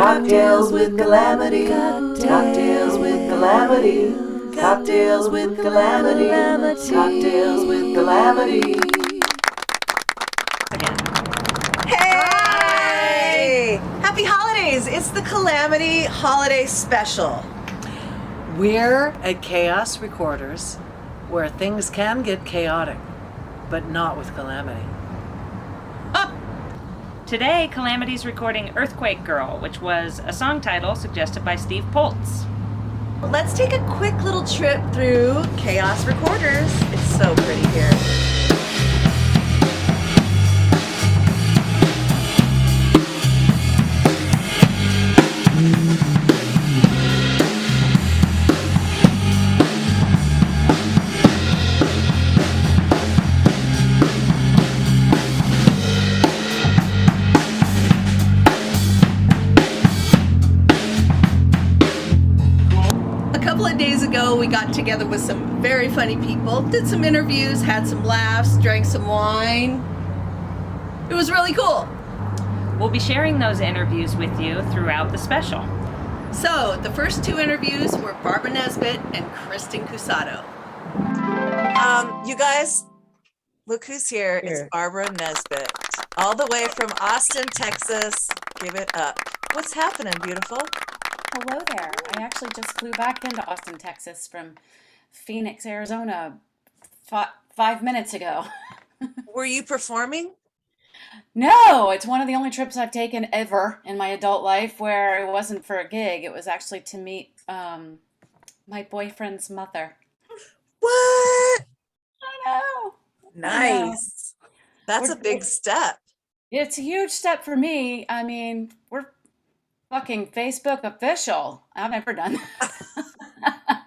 Cocktails with Calamity. Cocktails with Calamity. Cocktails with Calamity. Cocktails with Calamity. Hey! Happy holidays! It's the Calamity Holiday Special. We're at Chaos Recorders, where things can get chaotic, but not with Calamity. Today, Calamity's recording Earthquake Girl, which was a song title suggested by Steve Poltz. Let's take a quick little trip through Chaos Recorders. It's so pretty here. Days ago, we got together with some very funny people, did some interviews, had some laughs, drank some wine. It was really cool. We'll be sharing those interviews with you throughout the special. So, the first two interviews were Barbara Nesbitt and Kristen Cusato. You guys, look who's here. It's Barbara Nesbitt, all the way from Austin, Texas. Give it up. What's happening, beautiful? Hello there. I actually just flew back into Austin, Texas from Phoenix, Arizona 5 minutes ago. Were you performing? No, it's one of the only trips I've taken ever in my adult life where it wasn't for a gig. It was actually to meet my boyfriend's mother. What? I know. Nice. That's a big step. It's a huge step for me. I mean, we're fucking Facebook official. I've never done that.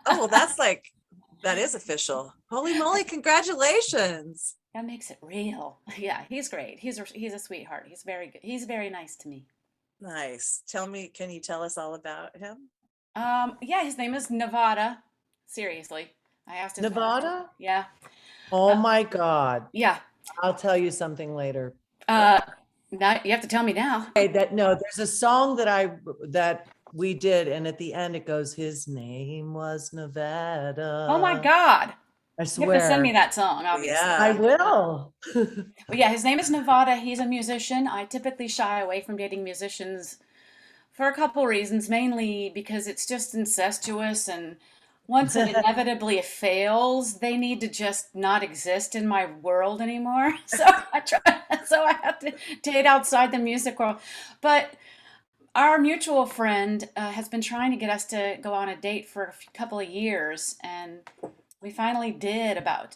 Oh, well, that is official. Holy moly, congratulations. That makes it real. Yeah, he's great. He's a sweetheart. He's very good. He's very nice to me. Nice. Can you tell us all about him? Yeah, his name is Nevada. Seriously. I asked him. Nevada? Yeah. Oh my God. Yeah. I'll tell you something later. Now you have to tell me now. Okay, there's a song that we did, and at the end it goes, his name was Nevada. Oh my God. I swear. You have to send me that song, obviously. Yeah. I will. But yeah, his name is Nevada. He's a musician. I typically shy away from dating musicians for a couple reasons, mainly because it's just incestuous, and once it inevitably fails, they need to just not exist in my world anymore. So I have to date outside the music world. But our mutual friend has been trying to get us to go on a date for a couple of years, and we finally did about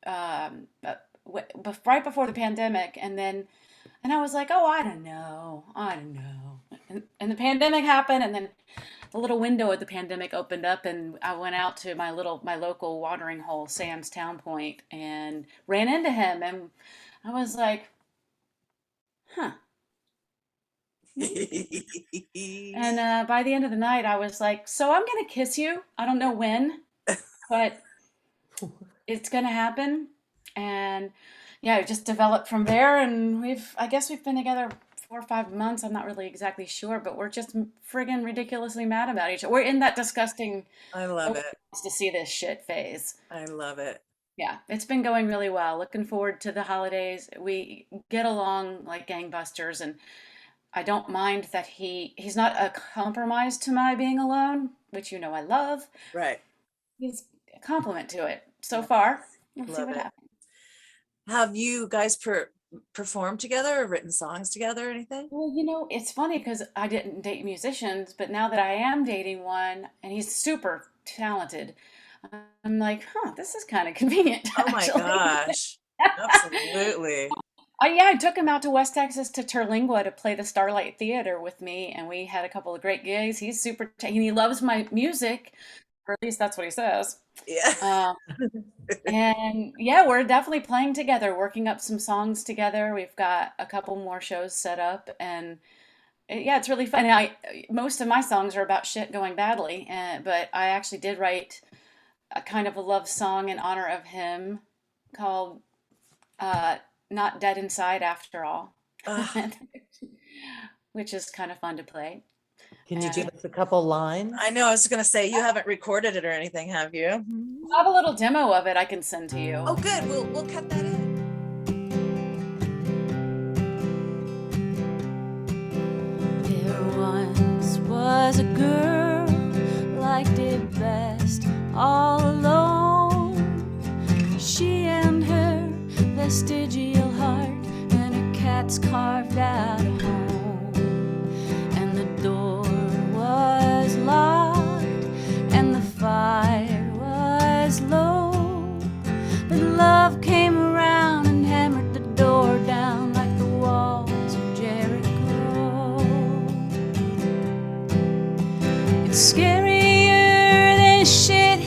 right before the pandemic, and I was like, oh, I don't know, and the pandemic happened, and then the little window of the pandemic opened up, and I went out to my local watering hole, Sam's Town Point, and ran into him, and I was like, huh. And by the end of the night, I was like, so I'm gonna kiss you. I don't know when, but it's gonna happen. And yeah, it just developed from there, and I guess we've been together 4 or 5 months. I'm not really exactly sure, but we're just friggin' ridiculously mad about each other. We're in that disgusting I love it. to see this shit phase. I love it. Yeah, it's been going really well. Looking forward to the holidays. We get along like gangbusters, and I don't mind that he's not a compromise to my being alone, which I love. Right. He's a compliment to it so far. We'll see what happens. Have you guys performed together or written songs together or anything? Well, it's funny because I didn't date musicians, but now that I am dating one and he's super talented, I'm like, this is kind of convenient. Oh my gosh. Absolutely. Yeah, I took him out to West Texas to Terlingua to play the Starlight Theater with me, and we had a couple of great gigs. He's super, he loves my music, or at least that's what he says. Yeah. And yeah, we're definitely playing together, working up some songs together. We've got a couple more shows set up, and yeah, it's really fun. Most of my songs are about shit going badly, but I actually did write a kind of a love song in honor of him called Not Dead Inside After All, which is kind of fun to play. Can you give And us a couple lines? I know. I was going to say, you haven't recorded it or anything, have you? I have a little demo of it I can send to you. Oh, good. We'll cut that in. There once was a girl liked it best all alone. She and her vestigial heart and her cat's carved out a home. And the door was locked and the fire was low. But love came around and hammered the door down like the walls of Jericho. It's scarier than shit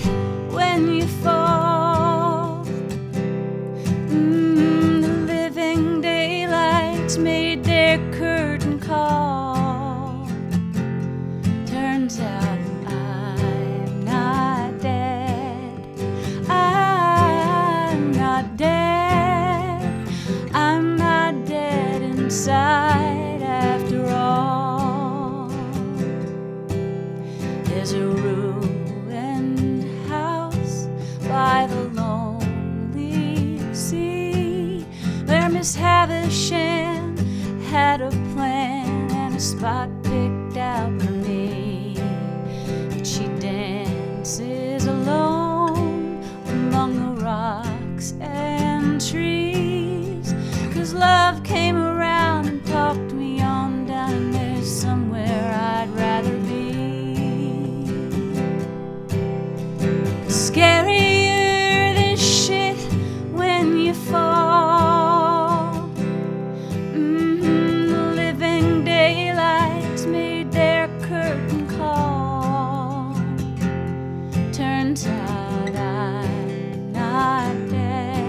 when you fall. The living daylights made their curtain call. Turns out I'm not dead. I'm not dead. I'm not dead inside after all. There's a ruined house by the lonely sea where Miss Havisham had a plan and a spot picked out for me. But she dances alone among the rocks and trees, 'cause love came around and talked me on down, and there's somewhere I'd rather be. Scarier than shit when you fall. The living daylights made their curtain call. Turns out I'm not dead.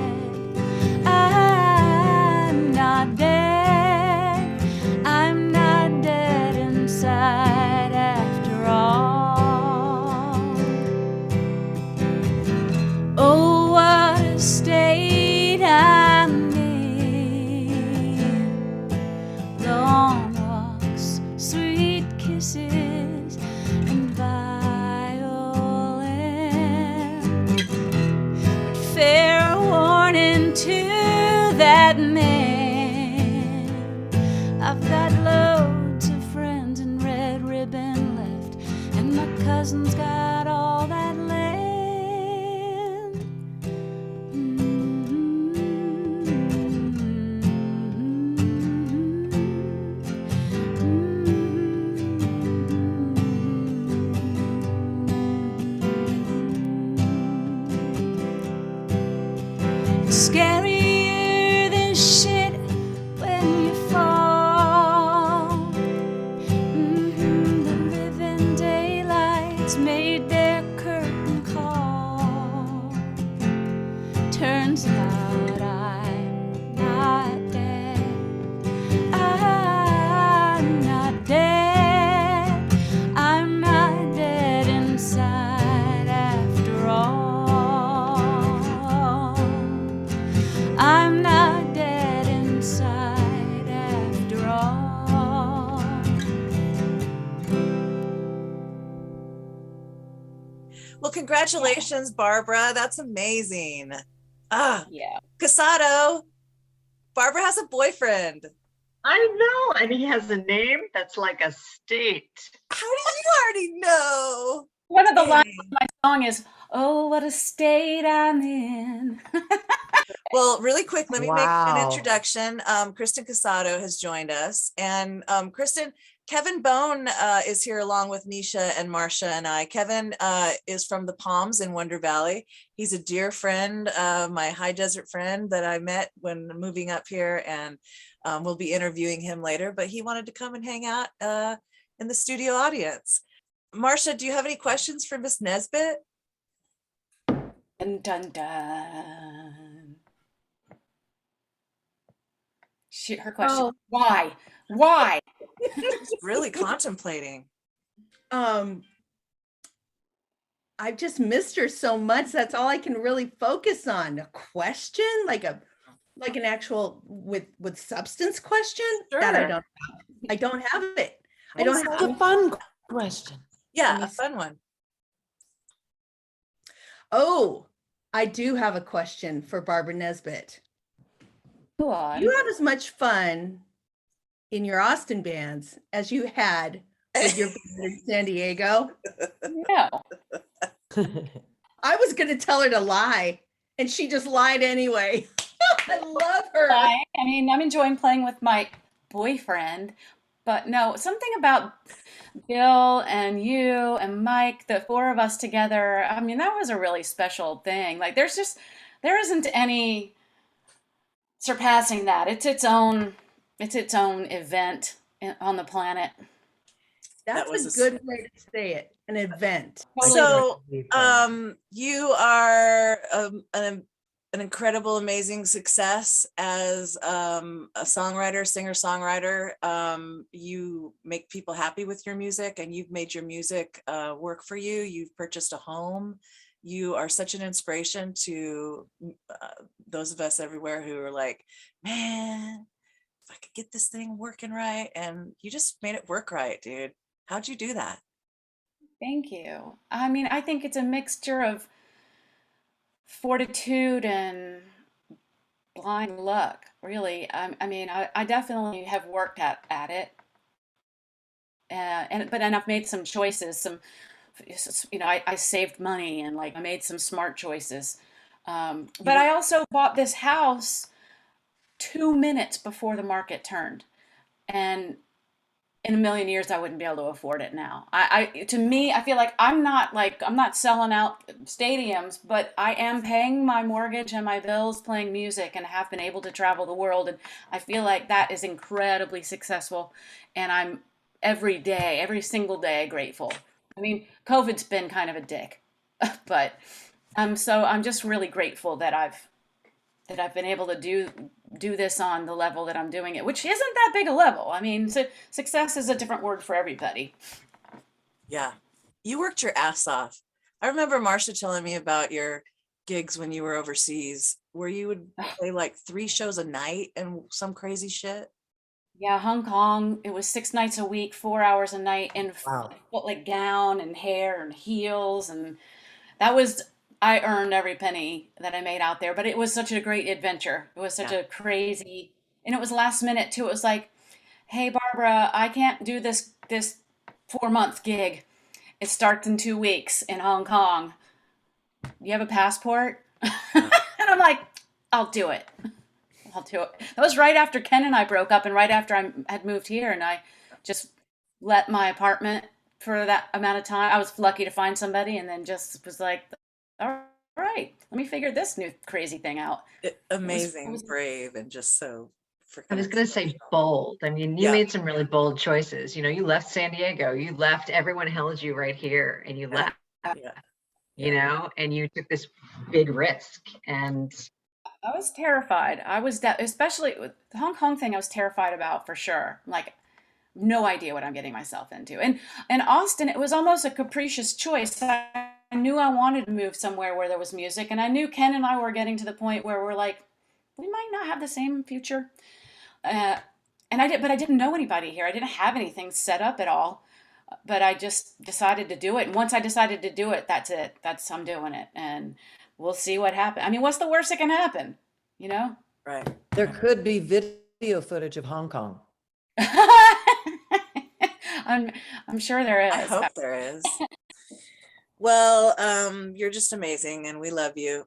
I'm not dead. I'm not dead inside after all. Oh, what a state I'm in. Long walks, sweet kisses, and violin. But fair warning to that man, I've got loads of friends and red ribbon left, and my cousin's got all that land. Scarier than shit when you fall. The living daylights made their curtain call. Turns out I'm not dead. I'm not dead. I'm not dead inside after all. I'm not dead inside after all. Well, congratulations, Barbara. That's amazing. Yeah. Cusato, Barbara has a boyfriend. I know, and he has a name that's like a state. How did you already know? One of the lines of my song is, "Oh, what a state I'm in." Well, really quick, let me make an Wow. introduction. Kristen Cusato has joined us. And Kristen, Kevin Bone is here along with Nisha and Marcia and I. Kevin is from the Palms in Wonder Valley. He's a dear friend, my high desert friend that I met when moving up here, and we'll be interviewing him later, but he wanted to come and hang out in the studio audience. Marcia, do you have any questions for Miss Nesbitt? Dun dun dun. Her question: Why? Why? Really contemplating. I've just missed her so much. That's all I can really focus on. A question, like an actual with substance question that I don't have it. I don't It's have. a fun question. Yeah, a fun one. Oh, I do have a question for Barbara Nesbitt. Go on. You have as much fun in your Austin bands as you had with your band in San Diego. No. I was going to tell her to lie, and she just lied anyway. I love her. I mean, I'm enjoying playing with my boyfriend, but no, something about Bill and you and Mike, the four of us together. I mean, that was a really special thing. Like, there isn't any surpassing that. It's its own event on the planet. That's was a a good way to say it, an event. Totally So, Believe that. you are an incredible, amazing success as a songwriter, singer-songwriter. You make people happy with your music, and you've made your music work for you. You've purchased a home. You are such an inspiration to those of us everywhere who are like, man, if I could get this thing working right. And you just made it work right, dude. How'd you do that? Thank you. I mean, I think it's a mixture of fortitude and blind luck, really. I mean, I definitely have worked at it, and I've made some choices. I saved money and like I made some smart choices. But I also bought this house 2 minutes before the market turned, and in a million years I wouldn't be able to afford it now. To me, I feel like I'm not selling out stadiums, but I am paying my mortgage and my bills playing music and have been able to travel the world, and I feel like that is incredibly successful, and I'm every single day grateful. I mean, COVID's been kind of a dick, but I'm just really grateful that I've been able to do this on the level that I'm doing it, which isn't that big a level. I mean, success is a different word for everybody. Yeah. You worked your ass off. I remember Marsha telling me about your gigs when you were overseas, where you would play like 3 shows a night and some crazy shit. Yeah, Hong Kong, it was 6 nights a week, 4 hours a night in Wow. like gown and hair and heels, and that was I earned every penny that I made out there, but it was such a great adventure. It was such Yeah. a crazy, and it was last minute too. It was like, "Hey Barbara, I can't do this 4 month gig. It starts in 2 weeks in Hong Kong. You have a passport?" And I'm like, "I'll do it. I'll do it." That was right after Ken and I broke up, and right after I had moved here, and I just let my apartment for that amount of time. I was lucky to find somebody, and then just was like, "All right, let me figure this new crazy thing out." It Amazing, was brave, and just so I freaking was going to say inspirational. bold. I mean, you Yeah. made some really bold choices. You left San Diego, you left, everyone held you right here, and you left, Yeah. and you took this big risk. And I was terrified. Especially with the Hong Kong thing. I was terrified about for sure. Like, no idea what I'm getting myself into. And Austin, it was almost a capricious choice. I knew I wanted to move somewhere where there was music, and I knew Ken and I were getting to the point where we're like, we might not have the same future. Uh, but I didn't know anybody here. I didn't have anything set up at all. But I just decided to do it. And once I decided to do it, that's it. I'm doing it, and we'll see what happens. I mean, what's the worst that can happen? You know? Right. There could be video footage of Hong Kong. I'm I'm sure there I is. hope there is. Well, you're just amazing, and we love you.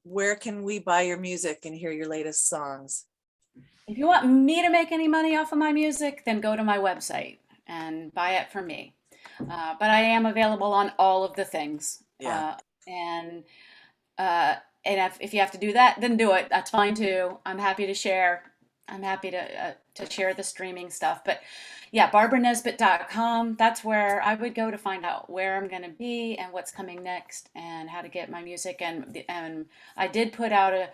Where can we buy your music and hear your latest songs? If you want me to make any money off of my music, then go to my website and buy it from me. But I am available on all of the things. Yeah. And if you have to do that, then do it. That's fine too. I'm happy to share. I'm happy to share the streaming stuff. But yeah, barbaranesbitt.com. That's where I would go to find out where I'm going to be and what's coming next and how to get my music. And I did put out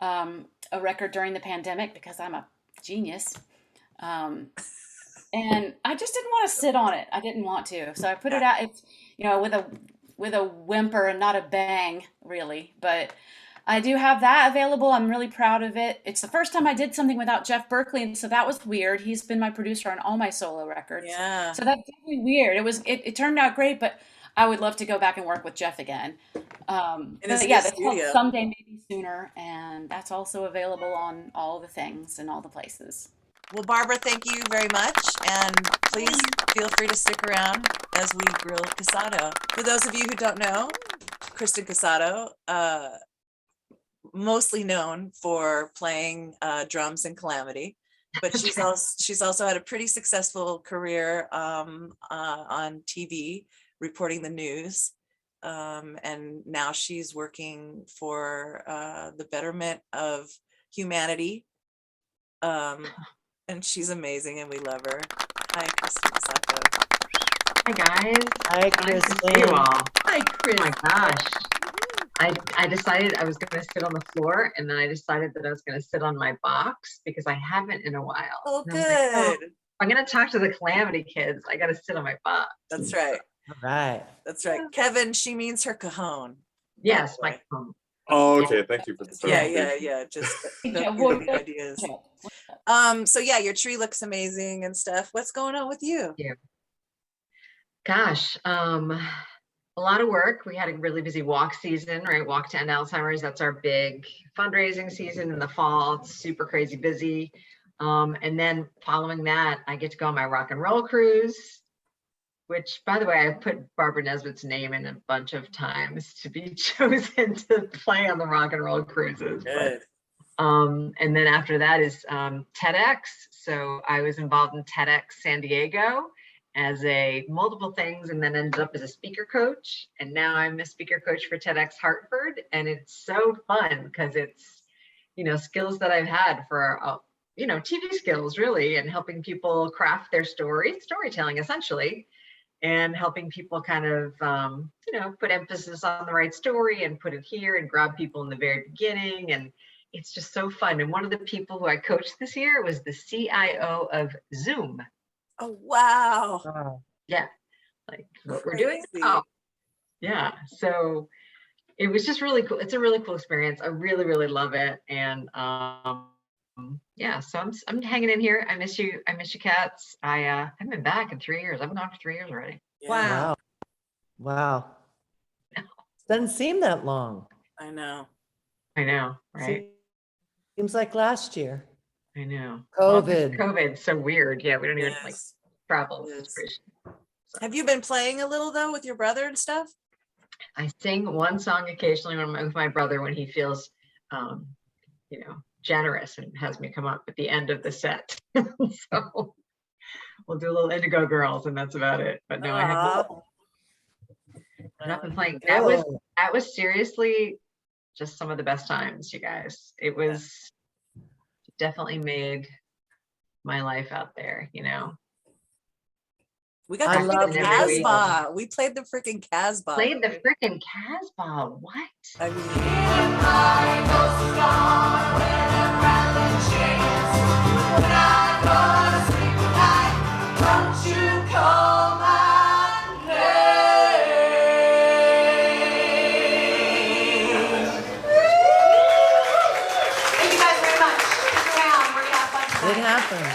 a record during the pandemic because I'm a genius. And I just didn't want to sit on it. I didn't want to. So I put it out. It's with a whimper and not a bang, really. But I do have that available. I'm really proud of it. It's the first time I did something without Jeff Berkeley, and so that was weird. He's been my producer on all my solo records. Yeah. So that's definitely weird. It turned out great, but I would love to go back and work with Jeff again. In his But new yeah, that's called studio. Someday Maybe Sooner, and that's also available on all the things and all the places. Well, Barbara, thank you very much. And please feel free to stick around as we grill Cusato. For those of you who don't know, Kristen Cusato, mostly known for playing drums in Calamity, but she's also had a pretty successful career on TV, reporting the news. And now she's working for the betterment of humanity. And she's amazing and we love her. Hi, Kristen Cusato. Hi guys. Hi, Nice to see Kristen. you all. Hi, Oh Chris. my gosh. I decided I was going to sit on the floor, and then I decided that I was going to sit on my box because I haven't in a while. Oh, And I was like, oh, good. I'm going to talk to the Calamity kids. I got to sit on my box. That's right. All right. That's right. Kevin, she means her cajon. Yes, by my the way. phone. Oh, okay. Thank you for the Yeah, clarification. just Hey, don't Joe, give any ideas. So yeah, your tree looks amazing and stuff. What's going on with you? Gosh, a lot of work. We had a really busy walk season, right? Walk to End Alzheimer's. That's our big fundraising season in the fall. It's super crazy busy. And then following that, I get to go on my rock and roll cruise, which, by the way, I put Barbara Nesbitt's name in a bunch of times to be chosen to play on the rock and roll cruises. Good. And then after that is TEDx. So I was involved in TEDx San Diego as a multiple things, and then ended up as a speaker coach. And now I'm a speaker coach for TEDx Hartford. And it's so fun because it's, skills that I've had for, TV skills really, and helping people craft their storytelling essentially, and helping people kind of, put emphasis on the right story and put it here and grab people in the very beginning. And it's just so fun. And one of the people who I coached this year was the CIO of Zoom. Oh, wow. Wow. Yeah, like what we're doing. Crazy. Oh, yeah. So it was just really cool. It's a really cool experience. I really, really love it. And yeah, so I'm hanging in here. I miss you. I miss you, cats. I haven't been back in 3 years. I've been gone for 3 years already. Yeah, Wow. Wow. Doesn't seem that long. I know. I know, right? Seems like last year. I know. COVID. COVID's so weird. Yeah, we don't even like Yes. travel. It It's is. crazy. Have you been playing a little though with your brother and stuff? I sing one song occasionally with my brother when he feels, generous and has me come up at the end of the set. So we'll do a little Indigo Girls, and that's about it. But no, I have not been playing. That was seriously just some of the best times, you guys. It was definitely made my life out there, We got I to play love the it. Casbah. We played the freaking Casbah. Played the freaking Casbah. What? I mean, Thank you guys very much. Stick around. We're gonna have fun It tonight. happened.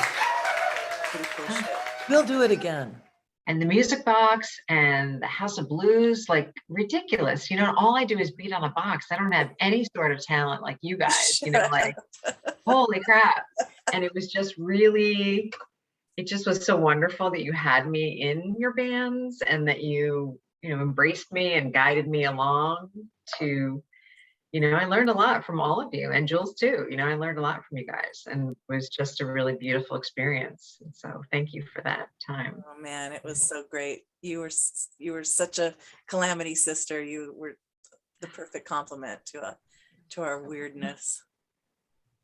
pretty cool shit. We'll do it again. And the Music Box and the House of Blues, like ridiculous. All I do is beat on a box. I don't have any sort of talent like you guys, like holy crap. And it was just really, it just was so wonderful that you had me in your bands and that you embraced me and guided me along to, I learned a lot from all of you, and Jules too. I learned a lot from you guys, and it was just a really beautiful experience. And so thank you for that time. Oh man, it was so great. You were such a Calamity sister. You were the perfect complement to our weirdness.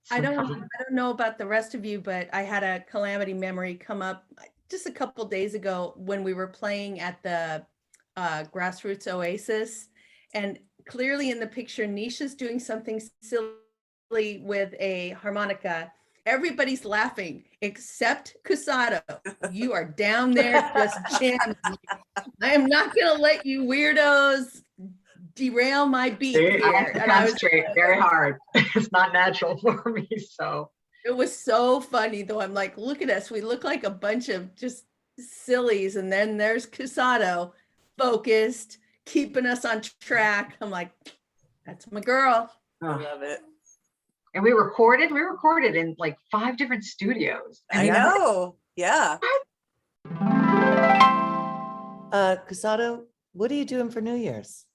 I don't know about the rest of you, but I had a Calamity memory come up just a couple days ago when we were playing at the Grassroots Oasis, and clearly in the picture, Nisha's doing something silly with a harmonica. Everybody's laughing except Cusato. You are down there just jamming. I am not going to let you weirdos derail my beat See, I have here. to And I was, concentrate very hard. It's not natural for me, so. it was so funny though. I'm like, look at us. We look like a bunch of just sillies. And then there's Cusato, focused, keeping us on track. I'm like, that's my girl. I love it. And we recorded in like 5 different studios. I know. Yeah. Cusato, what are you doing for New Year's?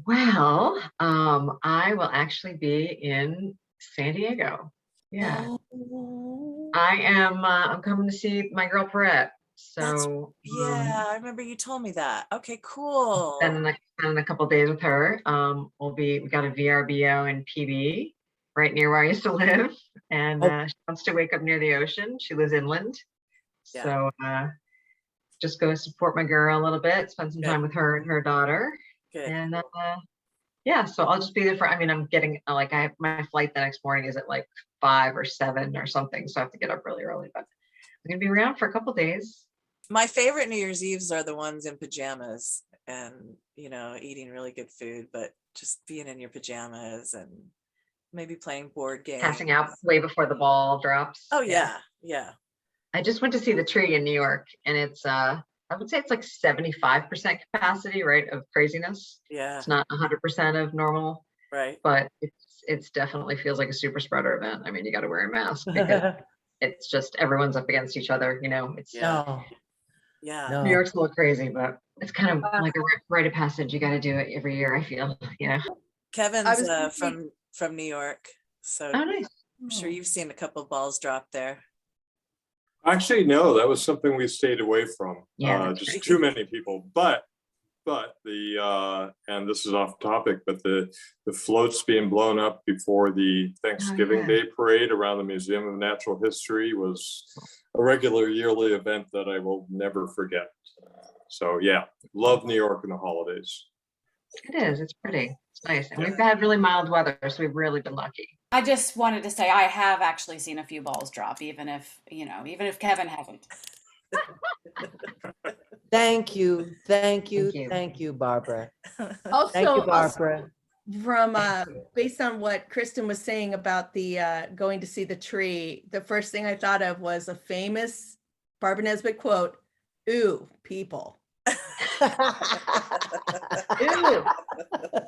Well, I will actually be in San Diego. Yeah. Oh. I'm coming to see my girl Perrette. So Yeah, I remember you told me that. Okay, cool. spending a couple days with her. We got a VRBO in PB right near where I used to live. And she wants to wake up near the ocean. She lives inland. Yeah. So just go support my girl a little bit, spend some time with her and her daughter. Good. And yeah, so I'll just be there I'm getting I have my flight the next morning is at like 5 or 7 or something. So I have to get up really early, but I'm gonna be around for a couple days. My favorite New Year's Eves are the ones in pajamas and, eating really good food, but just being in your pajamas and maybe playing board games. Passing out way before the ball drops. Oh, yeah. Yeah. I just went to see the tree in New York, and it's I would say it's like 75% capacity, right, of craziness. Yeah. It's not 100% of normal, Right. but it's definitely feels like a super spreader event. I mean, you got to wear a mask because it's just everyone's up against each other. It's No. Yeah. No. New York's a little crazy, but it's kind of like a rite of passage. You got to do it every year, I feel. Kevin's from New York, so Oh, nice. I'm sure you've seen a couple balls drop there. Actually, no, that was something we stayed away from. Yeah, Just too many people. But the and this is off topic, but the floats being blown up before the Thanksgiving Day parade around the Museum of Natural History was a regular yearly event that I will never forget. So yeah, love New York in the holidays. It is. It's pretty. It's nice. And we've had really mild weather, so we've really been lucky. I just wanted to say I have actually seen a few balls drop, even if Kevin hasn't. Thank you, Barbara. Also, Thank you, Barbara. from based on what Kristen was saying about the going to see the tree, the first thing I thought of was a famous Barbara Nesbitt quote, "Ooh, people." Ooh,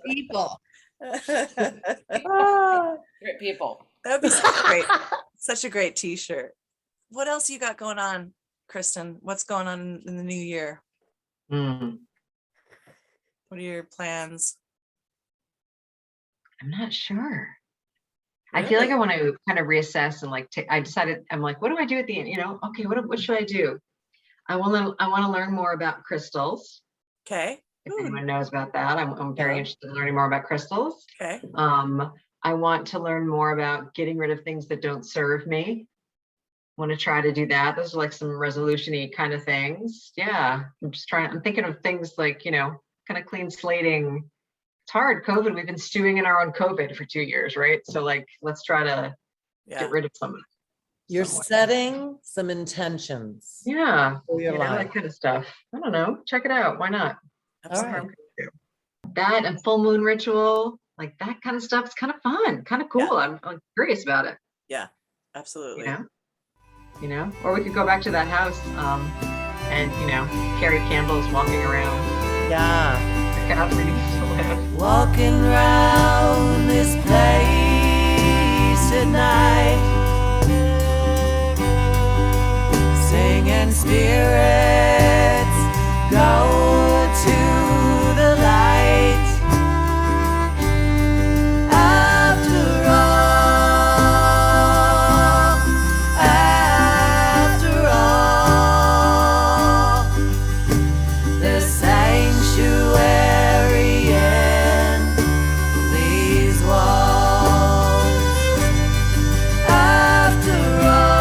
people. Great people. That would be such a great t-shirt. What else you got going on, Kristen? What's going on in the new year? Mm. What are your plans? I'm not sure. I feel like I want to kind of reassess and I decided, I'm like, what do I do at the end? Okay, what should I do? I want to learn more about crystals. Okay. If anyone knows about that, I'm very interested in learning more about crystals. Okay. I want to learn more about getting rid of things that don't serve me. Want to try to do that. Those are like some resolution-y kind of things. Yeah, I'm thinking of things like, kind of clean slating. It's hard. COVID, we've been stewing in our own COVID for 2 years, right? So let's try to get rid of some of it. You're setting some intentions. Yeah, for your life. that kind of stuff. I don't know. Check it out. Why not? All right. That and full moon ritual, like that kind of stuff is kind of fun, kind of cool. Yeah. I'm curious about it. Yeah, absolutely. Or we could go back to that house and carry candles walking around. Yeah. Check out where you used to live. Walking round this place at night, singing spirits go to the light. After all, the sanctuary in these walls. After all,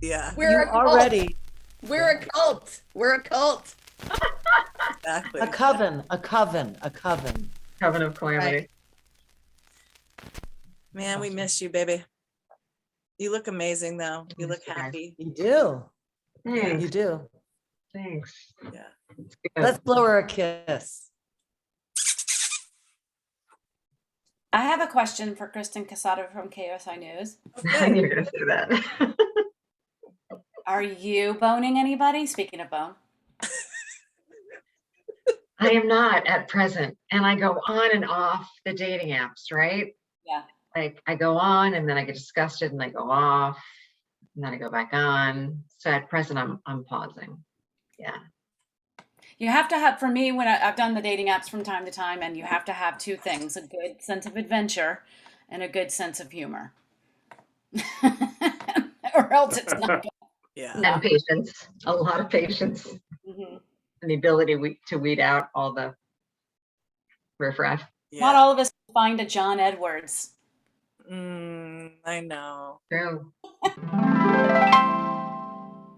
Yeah, We're You already We're a cult. We're a cult. exactly. a coven, a coven, a coven. Coven of Calamity. Right. Man, we miss you, baby. You look amazing, though. You look Miss you guys. happy. You do. Thanks. You do. Thanks. Yeah. It's good. Let's blow her a kiss. I have a question for Kristen Cusato from KOSI News. I knew you were gonna say that. Are you boning anybody? Speaking of bone. I am not at present, and I go on and off the dating apps, right? Yeah. Like I go on and then I get disgusted and I go off and then I go back on. So at present I'm pausing. Yeah. You have to have, for me, when I've done the dating apps from time to time, and you have to have two things: a good sense of adventure and a good sense of humor. Or else it's not good. Yeah. And patience, a lot of patience, Mhm. and the ability to weed out all the riffraff. Not all of us find a John Edwards. I know. True.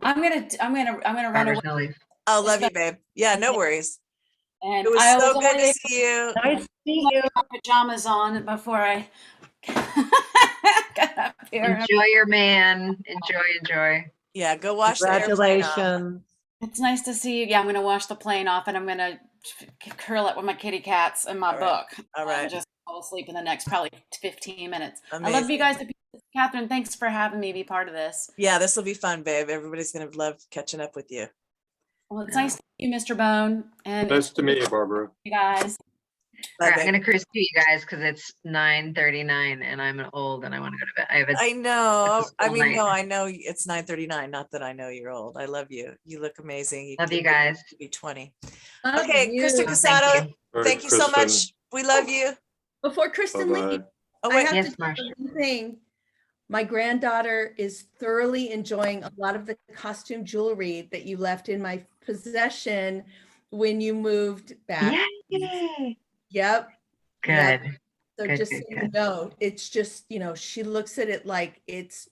I'm gonna run Barbara's away. no leaf. I'll love you, babe. Yeah, no worries. And It was I so was good only to see you. Nice to see you. able to put pajamas on before I got up here. Enjoy your man. Enjoy. Yeah, go wash the airplane off. Congratulations. It's nice to see you. Yeah, I'm gonna wash the plane off, and I'm gonna curl up with my kitty cats and my All right. book. All right. And just fall asleep in the next probably 15 minutes. I love Amazing. you guys. Catherine, thanks for having me be part of this. Yeah, this will be fun, babe. Everybody's gonna love catching up with you. Well, it's nice to meet you, Mr. Bone, and Nice to meet you, Barbara. you guys. All right, Bye, I'm babe. gonna cruise to you guys because it's 9:39 and I'm old and I want to go to bed. I have a I know. It's a I school mean, night. no, I know it's 9:39. Not that I know you're old. I love you. You look amazing. Love you could guys. be 20. Love Okay, you. Kristen Oh, Cusato, thank you. All right, thank you so Kristen. much. We love you. Before Kristen Bye-bye. leaves, Oh I wait, have Yes, to tell Marcia. you one thing. My granddaughter is thoroughly enjoying a lot of the costume jewelry that you left in my possession when you moved back. Yay! Yep. Good. Yep. So Good, just good, so you good. know, it's just, she looks at it like it's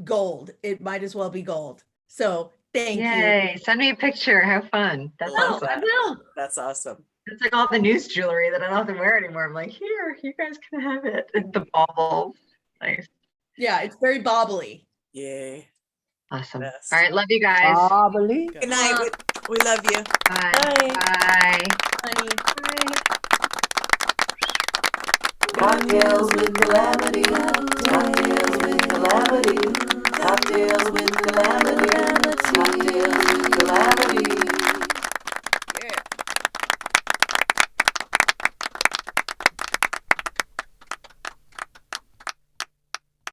gold. It might as well be gold. So thank you. Yay! Send me a picture. Have fun. That's Oh, awesome. I will. that's awesome. It's like all the news jewelry that I don't have to wear anymore. I'm like, here, you guys can have it. And the baubles. Nice. Yeah, it's very bobbly. Yay. Awesome. Best. All right, love you guys. Bobbly. Good night. We love you. Bye. Bye. Bye. Honey. Cocktails with Calamity. Cocktails with Calamity. Cocktails with